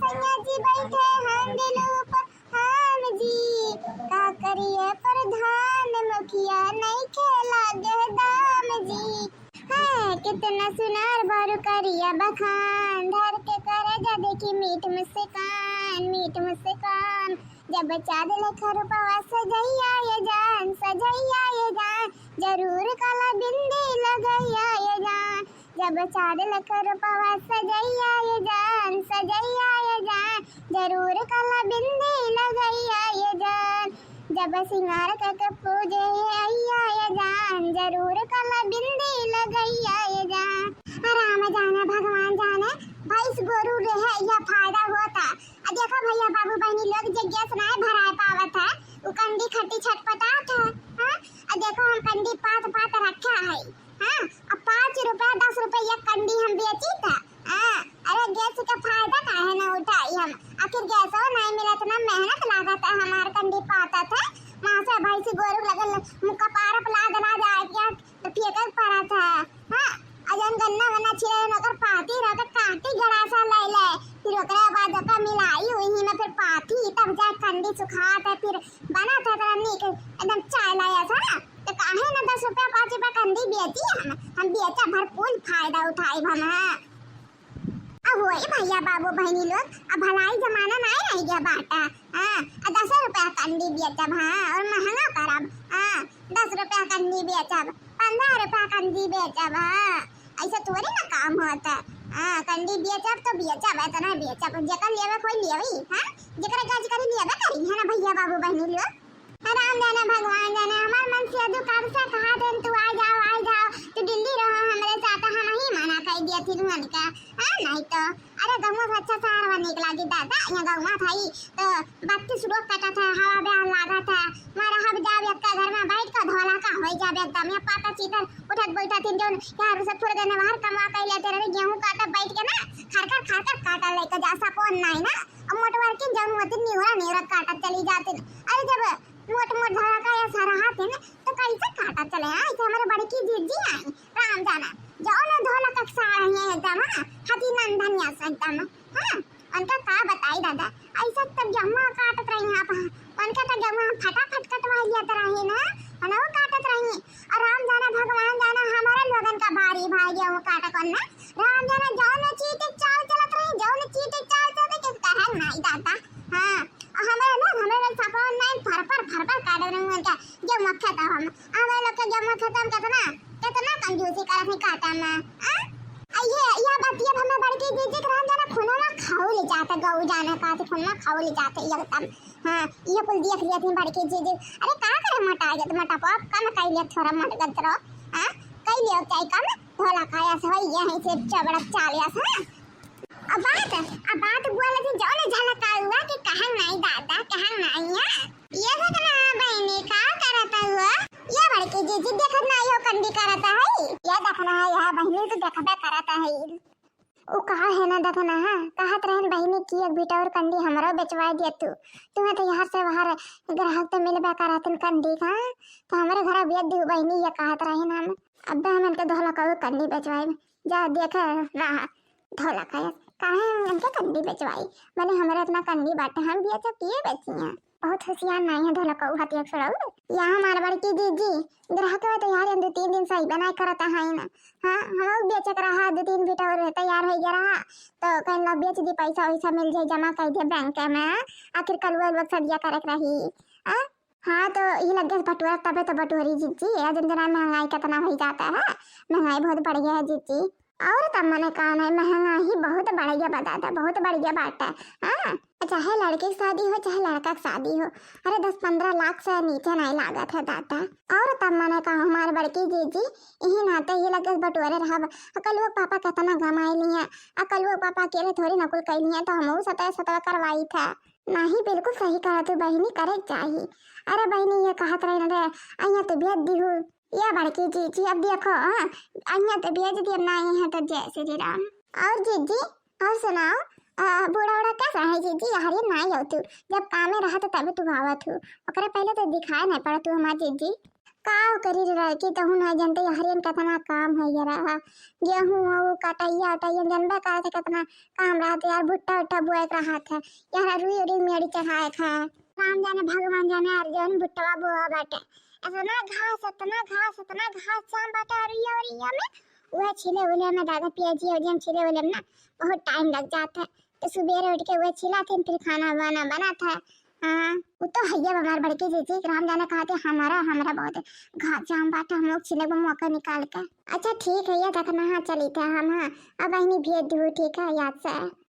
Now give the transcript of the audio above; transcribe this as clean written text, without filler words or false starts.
सैया जी बैठे हैंडल ऊपर हम जी का करिए प्रधान मुखिया नहीं खेला दाम जी है कितना सुनार बारू करिया बखान धर के करे जा देखी मीठ मुस्कान जब चादर खरुपवा सजैया ये जान जरूर काला बिंदी लगैया ये जान जब चादर खरुपवा सजैया ये जान जरूर काला बिंदी लगैया ये जान जब सिंगार करके पूजे अय्या ये जान जरूर काला बिंदी लगैया ये जान राम जाने भगवान जाने भैंस गोरू रहे या फायदा होता देखो भैया बाबू बहनी लोग जे गैस नहीं भरा पावत है उ कंडी खट्टी छटपटाट है हां देखो हम कंडी पात रखा है हां अब 5 रुपए 10 रुपए एक कंडी हम बेची था हां अरे गैस का फायदा काहे ना उठाई हम आखिर गैस हो नहीं मिला तो ना मेहनत लागत है हमार कंडी पाता था वहां से भैंस गोरू लगल मुका पार पला दना जाए क्या तो फेंकक पड़ा था हां अजन गन्ना छिले नकर पाती रकर काटी गड़ासा ले ले फिर ओकरा बाद का मिलाई वही में फिर पाती तब जा कंडी सुखात है फिर बना था तनी एकदम चाय लाया था ना तो काहे ना 10 रुपया 5 रुपया कंडी बेची हम बेचा भरपूर फायदा उठाई हम अब वही भैया बाबू बहनी लोग अब भलाई जमाना नहीं रह गया बाटा हां 10 रुपया कंडी बेचब हां और महंगा करब हां 10 रुपया कंडी बेचब 15 रुपया कंडी बेचब हां ऐसा थोड़ी ना काम होता कंडी बेचब तो बेचब इतना बेचब जेकर लेवे कोई लेवी हां जेकर गाज करी लेवे करी है ना भैया बाबू बहनी लोग राम जाने भगवान जाने हमार मन से दुकान से कहा देन तू आ जाओ तू दिल्ली रहो हमरे साथ हम ही मना कर दिया थी तुमन का नहीं तो अरे गौवा से अच्छा सारवा निकला दी दादा यहाँ गौवा थाई तो 32 रोज कटा था हवा बयान लागा था मारा हब जाब एक घर में बैठ कर धोला का हो जाब एकदम ये पाता चीतर उठत बैठत इन जोन यार से थोड़े दिन बाहर कमा के लेते रहे गेहूं काटा बैठ के ना खरखर काटा लेके जा सकोन नहीं ना अब मोटवार की गेहूं होती निवरा काटा चली जाती अरे जब मोट धरा का या सारा हाथ है ना तो कैसे काटा चले ऐसे हमारे बड़ी की जीजी आई राम जाना जाओ ना धोला का सारा है एकदम हाथी नंदन या एकदम हां उनका का बताई दादा ऐसा तब गेहूं काटत रही यहां पर उनका तो गेहूं फटाफट कटवा लिया तरह ना और वो काटत रही और राम जाना भगवान जाना हमारे लोगन का भारी भाई गेहूं काटा कौन ना राम जाना जाओ ना चीटे चाल चलत रही जाओ ना चीटे चाल चलत के कहे नहीं दादा हां हमारे सापन नहीं फरफर काट रहे हैं उनका जो मक्खा था हम हमारे लोग का जो मक्खा खत्म कितना कंजूसी करत है काटा में ये बात ये हमें बड़की दीदी के राम जाना खुना ना खाओ ले जाता गौ जाना का तो खुना खाओ ले जाते एकदम हां ये कुल देख लिया थी बड़की दीदी अरे का करे मटा गया तो मटा पाप कम कई ले थोड़ा मट गतरो हां कई ले चाय कम धोला खाया से ये है से चबड़ा चालिया से अब बात बोले थे जाओ ना झाला का हुआ कि कहां नहीं दादा कहां नहीं ये है ना बहनी का करता हुआ ये बड़की जीजी देखत ना यो कंडी करता है ये देखना है यह बहनी तो देखबे करता है ओ कहा है ना देखना है कहत रहन बहनी की एक बेटा और कंडी हमरो बेचवा दिया तुम्हें तो यहाँ से बाहर ग्राहक तो मिलबे करतन कंडी का तो हमारे घर बेच दी बहनी ये कहत रहे ना अब हम के धोला का कंडी बेचवाए जा देख ना धोला का काहे उनके कंडी बेचवाई मैंने हमारे इतना कंडी बाटे हम भी अच्छा किए बेची हैं बहुत होशियार नहीं है धोला कऊ हाथी छोड़ाऊ यहाँ हमारे बड़की दीदी ग्राहक है तो यार 2-3 दिन सही बनाए करता है ना हाँ हम लोग बेचक रहा 2-3 बेटा और तैयार हो गया रहा तो कहीं लोग बेच दी पैसा वैसा मिल जाए जमा कर दिया बैंक में आखिर कल वो सदिया करक रही हाँ तो ये लग गया बटुआ तबे तो बटुअरी जीजी दिन दिन महंगाई कितना हो जाता है महंगाई बहुत बढ़ गया है जीजी और तब मैंने कहा है महंगाई बहुत बढ़ गया बताता बहुत बढ़ गया बात है चाहे लड़के की शादी हो चाहे लड़का की शादी हो अरे 10-15 लाख से नीचे नहीं लागत है दाता और तब मैंने कहा हमारे बड़की जीजी यही नाते ही लगे बटोरे रहा अकल वो पापा कितना कमाई लिए अकल वो पापा अकेले थोड़ी नकुल कर लिए तो हम सतह करवाई था नहीं बिल्कुल सही कहा तू बहनी करे चाहिए अरे बहनी ये कहत रही ना अहिया तो भेज दी हूँ या बड़की जीजी अब देखो अहिया तो भेज दिया नहीं है तो जय श्री राम और जीजी और सुनाओ बूढ़ा उड़ा कैसा है जीजी यार ये नहीं हो तू जब काम में रहा तो तभी तू भावत हूँ ओकरे पहले तो दिखाए नहीं पड़ा तू हमार जीजी का करी रह की तो ना जानते हरियन कितना काम है यार। गेहूं वो कटैया उटैया जनबे करे थे कितना काम रहते यार। भुट्टा उट्टा बुआई रहा था यार। रुई उड़ी मेड़ी चढ़ाए था। राम जाने भगवान जाने अर्जुन भुट्टा बुआ बाटे इतना घास शाम बाटे अरिया में वह छिले उले में दादा पियाजी और जम छिले उले में ना बहुत टाइम लग जाता है। तो सुबह उठ के वह छिला थे फिर खाना बना था। हाँ वो तो है हमारे बड़के जीजी राम जाने कहा थे हमारा बहुत घास जाम बाटे हम लोग छिले को मौका निकाल के। अच्छा ठीक है ये देखना हाँ चली थे हम। हाँ अब अही भेज दू ठीक है याद से।